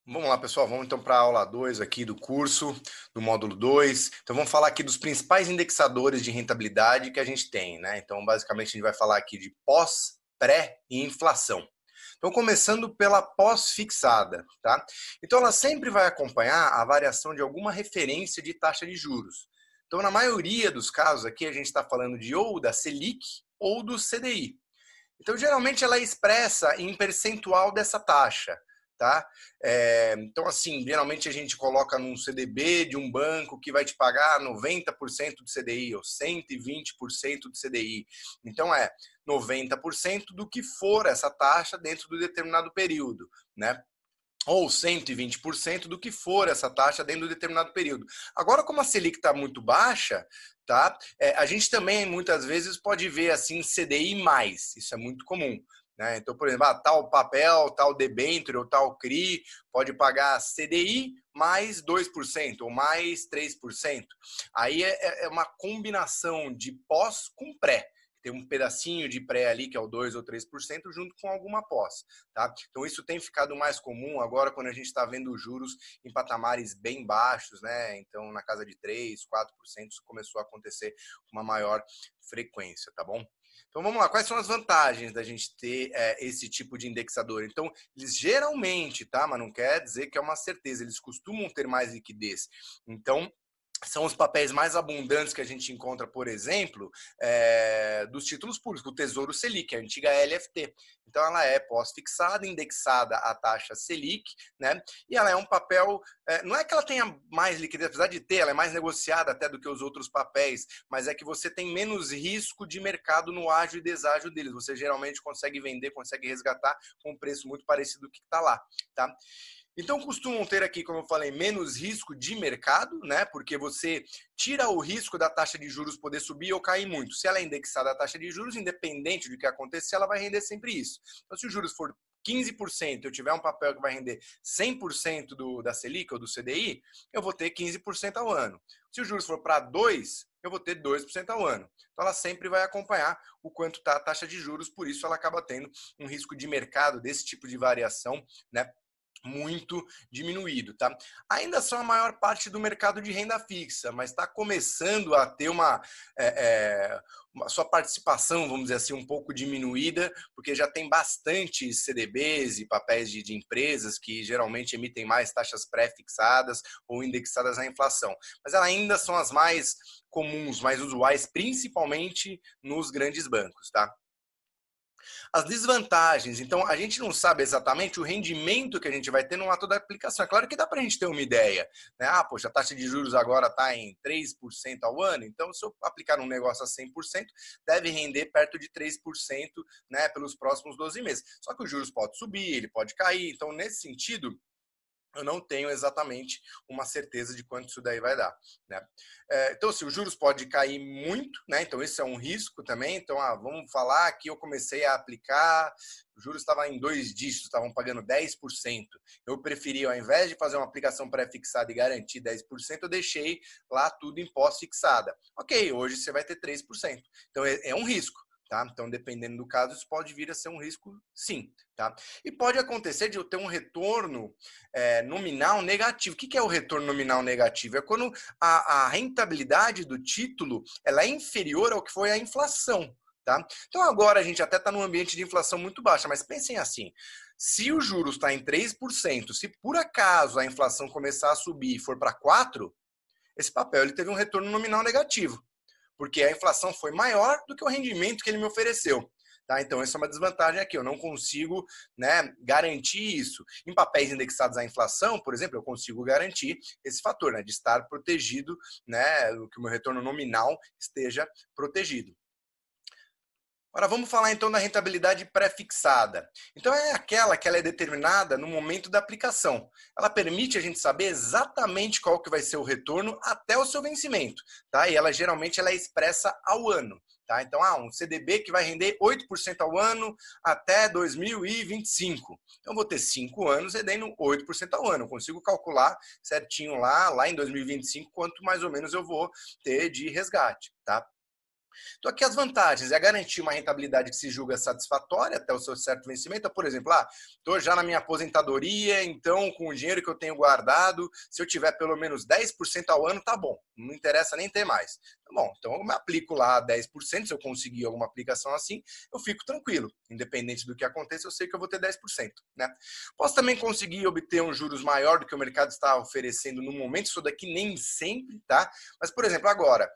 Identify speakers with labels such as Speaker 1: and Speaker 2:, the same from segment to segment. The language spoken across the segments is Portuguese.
Speaker 1: Vamos lá, pessoal. Vamos então para a aula 2 aqui do curso, do módulo 2. Então, vamos falar aqui dos principais indexadores de rentabilidade que a gente tem, né? Então, basicamente, a gente vai falar aqui de pós, pré e inflação. Então, começando pela pós-fixada, tá? Então, ela sempre vai acompanhar a variação de alguma referência de taxa de juros. Então, na maioria dos casos aqui, a gente está falando de ou da Selic ou do CDI. Então, geralmente, ela é expressa em percentual dessa taxa, tá? Então, assim, geralmente a gente coloca num CDB de um banco que vai te pagar 90% do CDI ou 120% do CDI. Então, é 90% do que for essa taxa dentro do determinado período, né? Ou 120% do que for essa taxa dentro de um determinado período. Agora, como a Selic está muito baixa, tá? A gente também muitas vezes pode ver assim CDI mais, isso é muito comum. Né? Então, por exemplo, tal papel, tal debênture ou tal CRI pode pagar CDI mais 2% ou mais 3%. Aí é uma combinação de pós com pré. Tem um pedacinho de pré ali, que é o 2 ou 3%, junto com alguma pós. Tá? Então, isso tem ficado mais comum agora quando a gente está vendo os juros em patamares bem baixos, né? Então, na casa de 3, 4%, isso começou a acontecer com uma maior frequência, tá bom? Então, vamos lá. Quais são as vantagens da gente ter esse tipo de indexador? Então, eles geralmente, tá? Mas não quer dizer que é uma certeza, eles costumam ter mais liquidez. Então, são os papéis mais abundantes que a gente encontra, por exemplo, dos títulos públicos, o Tesouro Selic, a antiga LFT. Então, ela é pós-fixada, indexada à taxa Selic, né? E ela é um papel, não é que ela tenha mais liquidez, apesar de ter, ela é mais negociada até do que os outros papéis, mas é que você tem menos risco de mercado no ágio e deságio deles. Você geralmente consegue vender, consegue resgatar com um preço muito parecido do que está lá, tá? Então, costumam ter aqui, como eu falei, menos risco de mercado, né? Porque você tira o risco da taxa de juros poder subir ou cair muito. Se ela é indexada à taxa de juros, independente do que acontecer, ela vai render sempre isso. Então, se os juros for 15%, eu tiver um papel que vai render 100% da Selic ou do CDI, eu vou ter 15% ao ano. Se os juros for para 2%, eu vou ter 2% ao ano. Então, ela sempre vai acompanhar o quanto está a taxa de juros, por isso ela acaba tendo um risco de mercado desse tipo de variação, né? Muito diminuído, tá? Ainda são a maior parte do mercado de renda fixa, mas está começando a ter uma sua participação, vamos dizer assim, um pouco diminuída, porque já tem bastante CDBs e papéis de empresas que geralmente emitem mais taxas pré-fixadas ou indexadas à inflação. Mas elas ainda são as mais comuns, mais usuais, principalmente nos grandes bancos, tá? As desvantagens, então a gente não sabe exatamente o rendimento que a gente vai ter no ato da aplicação. É claro que dá para a gente ter uma ideia, né? Ah, poxa, a taxa de juros agora está em 3% ao ano, então se eu aplicar um negócio a 100%, deve render perto de 3%, né, pelos próximos 12 meses. Só que os juros pode subir, ele pode cair, então nesse sentido, eu não tenho exatamente uma certeza de quanto isso daí vai dar, né? Então, assim, os juros podem cair muito, né? Então, esse é um risco também. Então, vamos falar que eu comecei a aplicar, os juros estavam em 2 dígitos, estavam pagando 10%. Eu preferi, ao invés de fazer uma aplicação pré-fixada e garantir 10%, eu deixei lá tudo em pós-fixada. Ok, hoje você vai ter 3%. Então, é um risco. Tá? Então, dependendo do caso, isso pode vir a ser um risco, sim. Tá? E pode acontecer de eu ter um retorno nominal negativo. O que é o retorno nominal negativo? É quando a rentabilidade do título ela é inferior ao que foi a inflação. Tá? Então agora a gente até está num ambiente de inflação muito baixa, mas pensem assim, se o juros está em 3%, se por acaso a inflação começar a subir e for para 4%, esse papel ele teve um retorno nominal negativo, porque a inflação foi maior do que o rendimento que ele me ofereceu. Tá? Então, essa é uma desvantagem aqui. Eu não consigo, né, garantir isso. Em papéis indexados à inflação, por exemplo, eu consigo garantir esse fator, né, de estar protegido, né, que o meu retorno nominal esteja protegido. Agora vamos falar então da rentabilidade pré-fixada. Então é aquela que ela é determinada no momento da aplicação. Ela permite a gente saber exatamente qual que vai ser o retorno até o seu vencimento, tá? E ela geralmente ela é expressa ao ano, tá? Então, um CDB que vai render 8% ao ano até 2025. Então, eu vou ter 5 anos rendendo 8% ao ano. Eu consigo calcular certinho lá em 2025 quanto mais ou menos eu vou ter de resgate, tá? Então, aqui as vantagens é garantir uma rentabilidade que se julga satisfatória até o seu certo vencimento. Então, por exemplo, estou já na minha aposentadoria, então, com o dinheiro que eu tenho guardado, se eu tiver pelo menos 10% ao ano, tá bom. Não interessa nem ter mais. Tá bom, então eu me aplico lá 10%, se eu conseguir alguma aplicação assim, eu fico tranquilo. Independente do que aconteça, eu sei que eu vou ter 10%, né? Posso também conseguir obter um juros maior do que o mercado está oferecendo no momento, isso daqui nem sempre, tá? Mas, por exemplo, agora,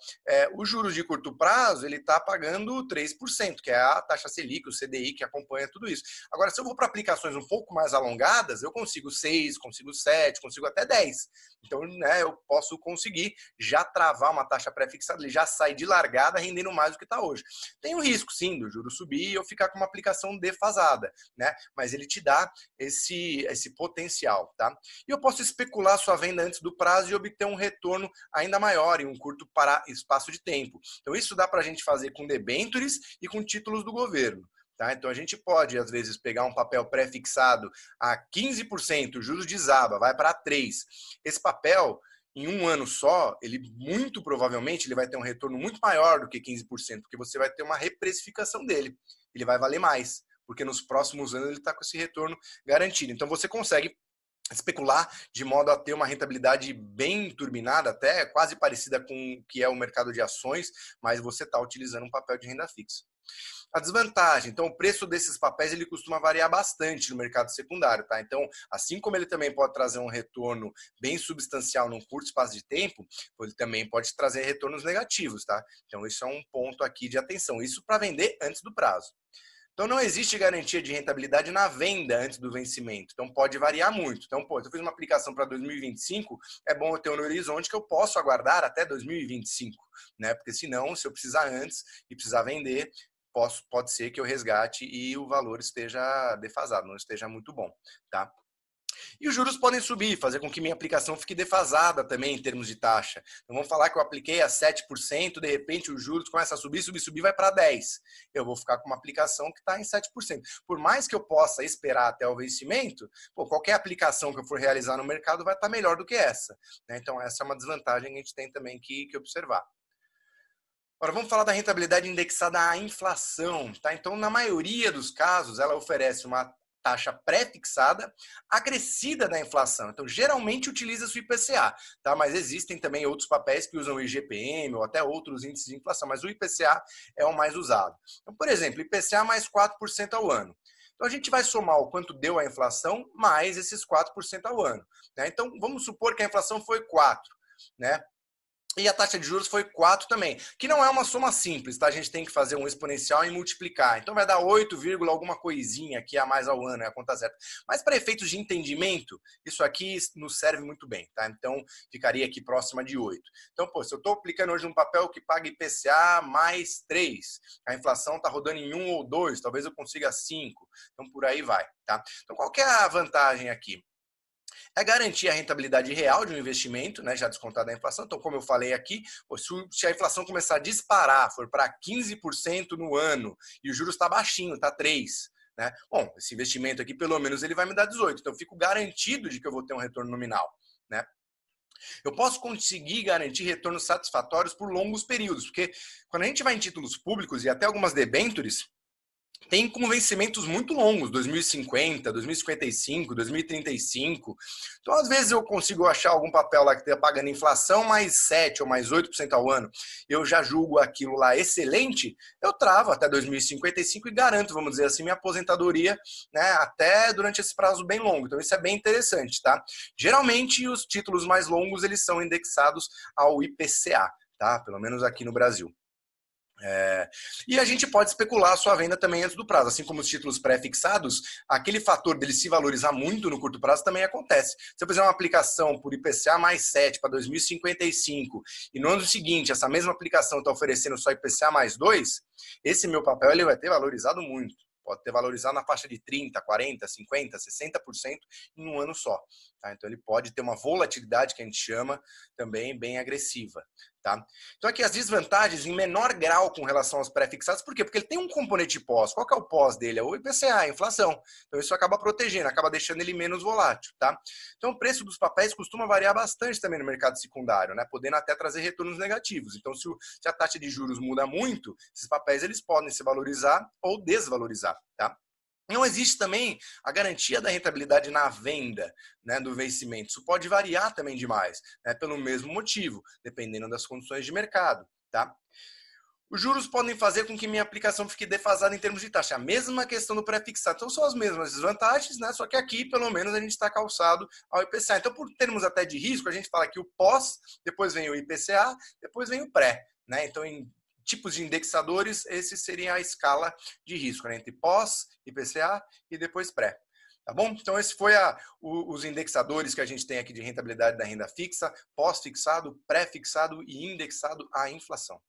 Speaker 1: os juros de curto prazo, ele está pagando 3%, que é a taxa Selic, o CDI, que acompanha tudo isso. Agora, se eu vou para aplicações um pouco mais alongadas, eu consigo 6, consigo 7, consigo até 10. Então, né, eu posso conseguir já travar uma taxa pré-fixada, ele já sai de largada rendendo mais do que está hoje. Tem um risco, sim, do juro subir e eu ficar com uma aplicação defasada, né? Mas ele te dá esse potencial, tá? E eu posso especular sua venda antes do prazo e obter um retorno ainda maior em um curto espaço de tempo. Então, isso dá para a gente fazer com debêntures e com títulos do governo. Tá? Então, a gente pode, às vezes, pegar um papel pré-fixado a 15%, juros desaba, vai para 3%. Esse papel, em um ano só, ele muito provavelmente ele vai ter um retorno muito maior do que 15%, porque você vai ter uma reprecificação dele. Ele vai valer mais, porque nos próximos anos ele está com esse retorno garantido. Então, você consegue especular de modo a ter uma rentabilidade bem turbinada, até quase parecida com o que é o mercado de ações, mas você está utilizando um papel de renda fixa. A desvantagem, então o preço desses papéis ele costuma variar bastante no mercado secundário, tá? Então, assim como ele também pode trazer um retorno bem substancial num curto espaço de tempo, ele também pode trazer retornos negativos, tá? Então, isso é um ponto aqui de atenção. Isso para vender antes do prazo. Então, não existe garantia de rentabilidade na venda antes do vencimento. Então, pode variar muito. Então, se eu fiz uma aplicação para 2025, é bom eu ter um horizonte que eu posso aguardar até 2025, né? Porque senão, se eu precisar antes e precisar vender, pode ser que eu resgate e o valor esteja defasado, não esteja muito bom, tá? E os juros podem subir, fazer com que minha aplicação fique defasada também em termos de taxa. Então vamos falar que eu apliquei a 7%, de repente os juros começam a subir, vai para 10%. Eu vou ficar com uma aplicação que está em 7%. Por mais que eu possa esperar até o vencimento, qualquer aplicação que eu for realizar no mercado vai estar melhor do que essa, né? Então essa é uma desvantagem que a gente tem também que observar. Agora vamos falar da rentabilidade indexada à inflação, tá? Então, na maioria dos casos, ela oferece uma taxa pré-fixada acrescida da inflação. Então, geralmente utiliza-se o IPCA, tá? Mas existem também outros papéis que usam o IGPM ou até outros índices de inflação, mas o IPCA é o mais usado. Então, por exemplo, IPCA mais 4% ao ano. Então, a gente vai somar o quanto deu a inflação mais esses 4% ao ano, né? Então, vamos supor que a inflação foi 4%, né? E a taxa de juros foi 4 também, que não é uma soma simples, tá? A gente tem que fazer um exponencial e multiplicar. Então vai dar 8, alguma coisinha aqui a mais ao ano, é a conta certa. Mas para efeitos de entendimento, isso aqui nos serve muito bem, tá? Então ficaria aqui próxima de 8. Então, se eu estou aplicando hoje um papel que paga IPCA mais 3, a inflação está rodando em 1 ou 2, talvez eu consiga 5. Então por aí vai, tá? Então qual que é a vantagem aqui? É garantir a rentabilidade real de um investimento, né, já descontada a inflação. Então, como eu falei aqui, se a inflação começar a disparar, for para 15% no ano, e o juros está baixinho, está 3%, né? Bom, esse investimento aqui, pelo menos, ele vai me dar 18%. Então, eu fico garantido de que eu vou ter um retorno nominal, né? Eu posso conseguir garantir retornos satisfatórios por longos períodos, porque quando a gente vai em títulos públicos e até algumas debêntures, tem com vencimentos muito longos, 2050, 2055, 2035. Então, às vezes, eu consigo achar algum papel lá que esteja pagando inflação mais 7% ou mais 8% ao ano. Eu já julgo aquilo lá excelente, eu travo até 2055 e garanto, vamos dizer assim, minha aposentadoria, né, até durante esse prazo bem longo. Então, isso é bem interessante, tá? Geralmente, os títulos mais longos, eles são indexados ao IPCA, tá? Pelo menos aqui no Brasil. E a gente pode especular a sua venda também antes do prazo, assim como os títulos pré-fixados, aquele fator dele se valorizar muito no curto prazo também acontece. Se eu fizer uma aplicação por IPCA mais 7 para 2055 e no ano seguinte essa mesma aplicação está oferecendo só IPCA mais 2, esse meu papel ele vai ter valorizado muito. pode ter valorizado na faixa de 30, 40, 50, 60% em um ano só. Tá? Então ele pode ter uma volatilidade que a gente chama também bem agressiva. Tá? Então aqui as desvantagens em menor grau com relação aos pré-fixados, por quê? Porque ele tem um componente pós. Qual que é o pós dele? É o IPCA, a inflação. Então isso acaba protegendo, acaba deixando ele menos volátil. Tá? Então o preço dos papéis costuma variar bastante também no mercado secundário, né? Podendo até trazer retornos negativos. Então se a taxa de juros muda muito, esses papéis eles podem se valorizar ou desvalorizar. Tá? Não existe também a garantia da rentabilidade na venda, né, do vencimento. Isso pode variar também demais, né, pelo mesmo motivo, dependendo das condições de mercado. Tá? Os juros podem fazer com que minha aplicação fique defasada em termos de taxa. A mesma questão do pré-fixado. Então, são as mesmas desvantagens, né? Só que aqui, pelo menos, a gente está calçado ao IPCA. Então, por termos até de risco, a gente fala que o pós, depois vem o IPCA, depois vem o pré. Né? Então, em tipos de indexadores, esse seria a escala de risco, né? Entre pós, IPCA e depois pré. Tá bom? Então, esse foi os indexadores que a gente tem aqui de rentabilidade da renda fixa, pós-fixado, pré-fixado e indexado à inflação.